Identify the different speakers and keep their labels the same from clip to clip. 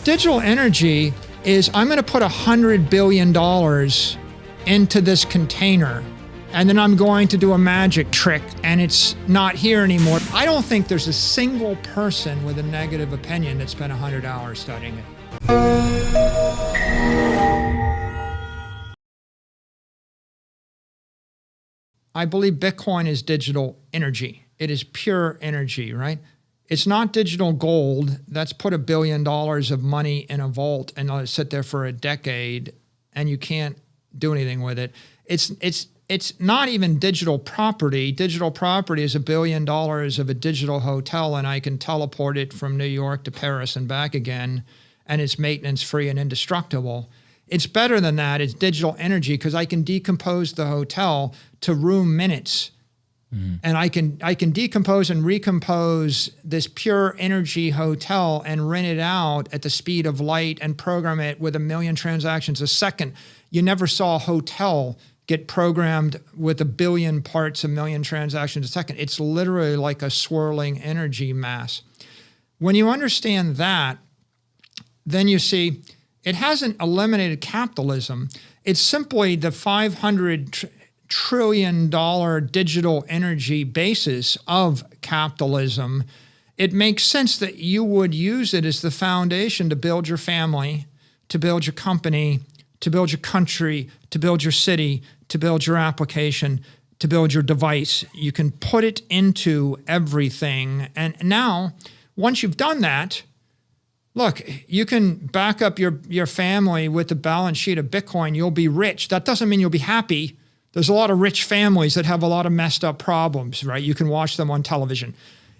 Speaker 1: Digital energy is I'm going to put $100 billion into this container, and then I'm going to do a magic trick and it's not here anymore. I don't think there's a single person with a negative opinion that spent 100 hours studying it. I believe Bitcoin is digital energy. It is pure energy, right? It's not digital gold that's put $1 billion of money in a vault and let it sit there for a decade and you can't do anything with it. It's not even digital property. Digital property is $1 billion of a digital hotel and I can teleport it from New York to Paris and back again and it's maintenance free and indestructible. It's better than that. It's digital energy because I can decompose the hotel to room minutes. And I can decompose and recompose this pure energy hotel and rent it out at the speed of light and program it with 1 million transactions a second. You never saw a hotel get programmed with 1 billion parts, 1 million transactions a second. It's literally like a swirling energy mass. When you understand that, then you see it hasn't eliminated capitalism. It's simply the $500 trillion digital energy basis of capitalism. It makes sense that you would use it as the foundation to build your family, to build your company, to build your country, to build your city, to build your application, to build your device. You can put it into everything. And now, once you've done that, look, you can back up your family with the balance sheet of Bitcoin. You'll be rich. That doesn't mean you'll be happy. There's a lot of rich families that have a lot of messed up problems, right? You can watch them on television.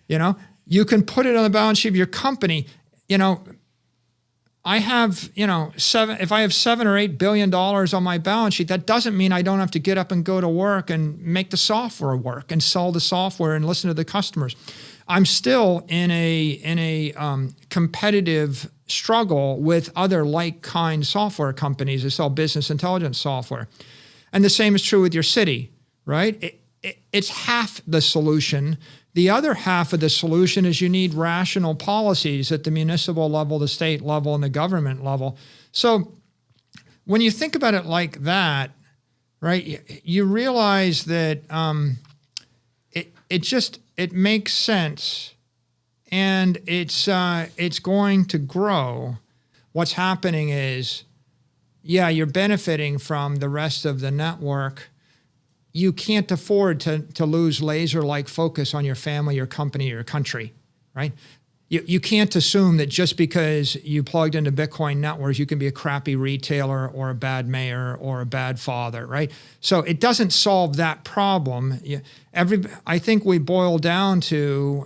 Speaker 1: You can put it on the balance sheet of your company. I have, if I have $7 or $8 billion on my balance sheet, that doesn't mean I don't have to get up and go to work and make the software work and sell the software and listen to the customers. I'm still in a competitive struggle with other like-kind software companies that sell business intelligence software. And the same is true with your city, right? It's half the solution. The other half of the solution is you need rational policies at the municipal level, the state level, and the government level. So when you think about it like that, right, you realize that it makes sense and it's going to grow. What's happening is, yeah, you're benefiting from the rest of the network. You can't afford to lose laser-like focus on your family, your company, your country, right? You can't assume that just because you plugged into Bitcoin networks, you can be a crappy retailer or a bad mayor or a bad father, right? So it doesn't solve that problem. I think we boil down to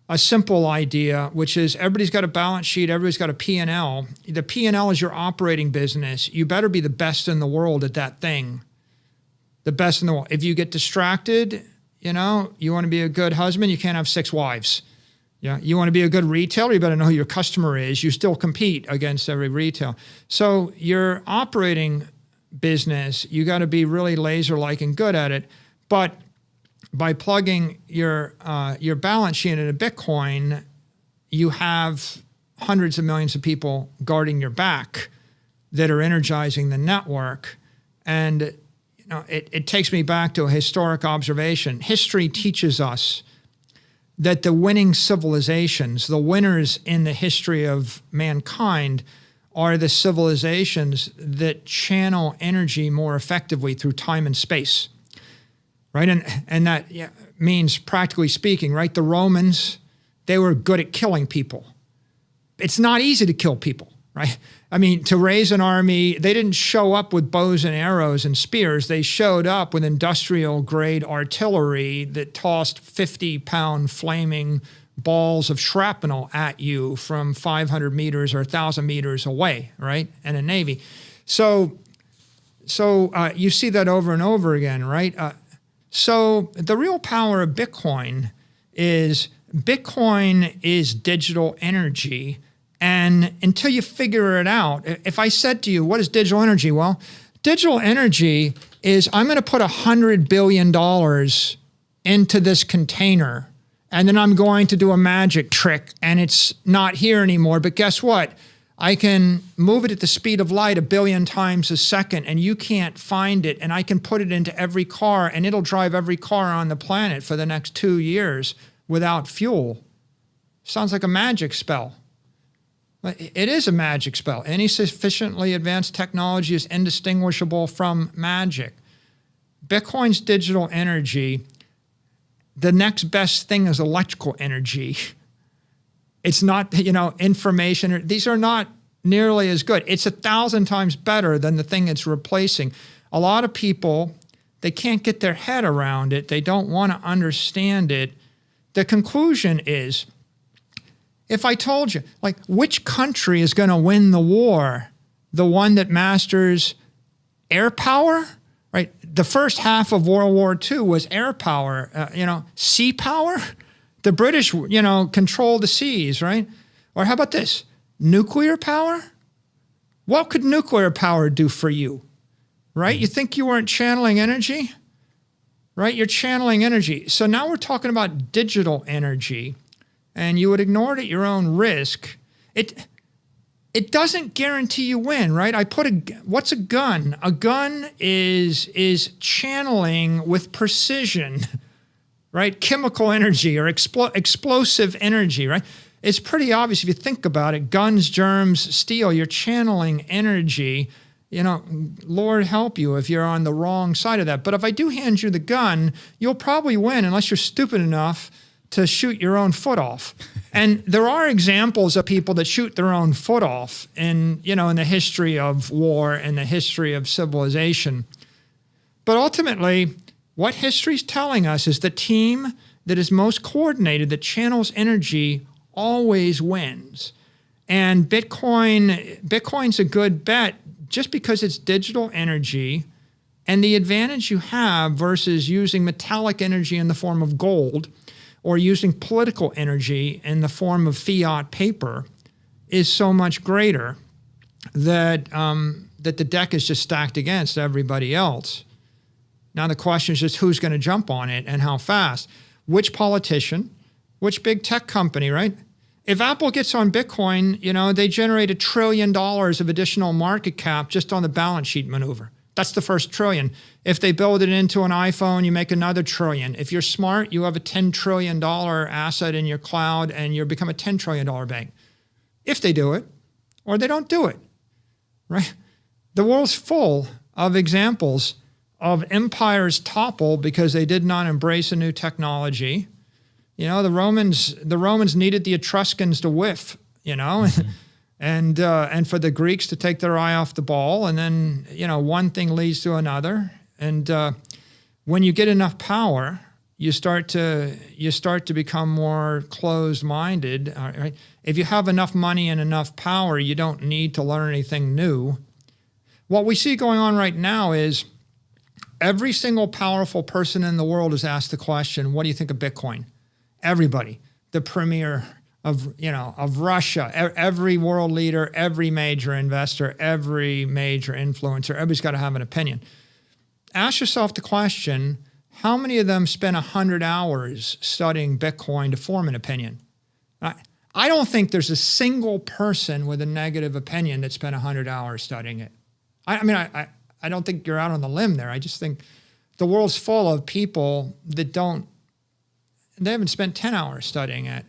Speaker 1: a simple idea, which is everybody's got a balance sheet, everybody's got a P&L. The P&L is your operating business. You better be the best in the world at that thing. The best in the world. If you get distracted, you want to be a good husband, you can't have 6 wives. Yeah, you want to be a good retailer, you better know who your customer is. You still compete against every retail. So your operating business, you got to be really laser-like and good at it. But by plugging your balance sheet into Bitcoin, you have hundreds of millions of people guarding your back that are energizing the network. And it takes me back to a historic observation. History teaches us that the winning civilizations, the winners in the history of mankind, are the civilizations that channel energy more effectively through time and space. Right, and that means, practically speaking, right, the Romans, they were good at killing people. It's not easy to kill people, right? I mean, to raise an army, they didn't show up with bows and arrows and spears. They showed up with industrial-grade artillery that tossed 50-pound flaming balls of shrapnel at you from 500 meters or 1,000 meters away, right, and a navy. So you see that over and over again, right? So the real power of Bitcoin is digital energy. And until you figure it out, if I said to you, what is digital energy? Well, digital energy is I'm going to put $100 billion into this container and then I'm going to do a magic trick and it's not here anymore. But guess what? I can move it at the speed of light 1 billion times a second, and you can't find it, and I can put it into every car, and it'll drive every car on the planet for the next 2 years without fuel. Sounds like a magic spell. It is a magic spell. Any sufficiently advanced technology is indistinguishable from magic. Bitcoin's digital energy, the next best thing is electrical energy. It's not, information. These are not nearly as good. It's 1,000 times better than the thing it's replacing. A lot of people, they can't get their head around it. They don't want to understand it. The conclusion is, if I told you, like, which country is going to win the war? The one that masters air power, right? The first half of World War II was air power, sea power. The British, control the seas, right? Or how about this? Nuclear power? What could nuclear power do for you, right? You think you weren't channeling energy, right? You're channeling energy. So now we're talking about digital energy, and you would ignore it at your own risk. It doesn't guarantee you win, right? What's a gun? A gun is channeling with precision, right? Chemical energy or explosive energy, right? It's pretty obvious if you think about it. Guns, germs, steel, you're channeling energy. Lord help you if you're on the wrong side of that. But if I do hand you the gun, you'll probably win unless you're stupid enough to shoot your own foot off. And there are examples of people that shoot their own foot off in the history of war and the history of civilization. But ultimately, what history's telling us is the team that is most coordinated, that channels energy, always wins. And Bitcoin's a good bet just because it's digital energy, and the advantage you have versus using metallic energy in the form of gold or using political energy in the form of fiat paper is so much greater that the deck is just stacked against everybody else. Now the question is just who's going to jump on it and how fast. Which politician, which big tech company, right? If Apple gets on Bitcoin, they generate $1 trillion of additional market cap just on the balance sheet maneuver. That's the first trillion. If they build it into an iPhone, you make another trillion. If you're smart, you have a $10 trillion asset in your cloud and you become a $10 trillion bank. If they do it, or they don't do it, right? The world's full of examples of empires topple because they did not embrace a new technology. The Romans needed the Etruscans to whiff, and for the Greeks to take their eye off the ball, and then one thing leads to another, and when you get enough power, you start to become more closed-minded. Right? If you have enough money and enough power, you don't need to learn anything new. What we see going on right now is every single powerful person in the world is asked the question, what do you think of Bitcoin? Everybody, the premier of Russia, every world leader, every major investor, every major influencer, everybody's got to have an opinion. Ask yourself the question, how many of them spend 100 hours studying Bitcoin to form an opinion? I don't think there's a single person with a negative opinion that spent 100 hours studying it. I don't think you're out on the limb there. I just think the world's full of people that they haven't spent 10 hours studying it.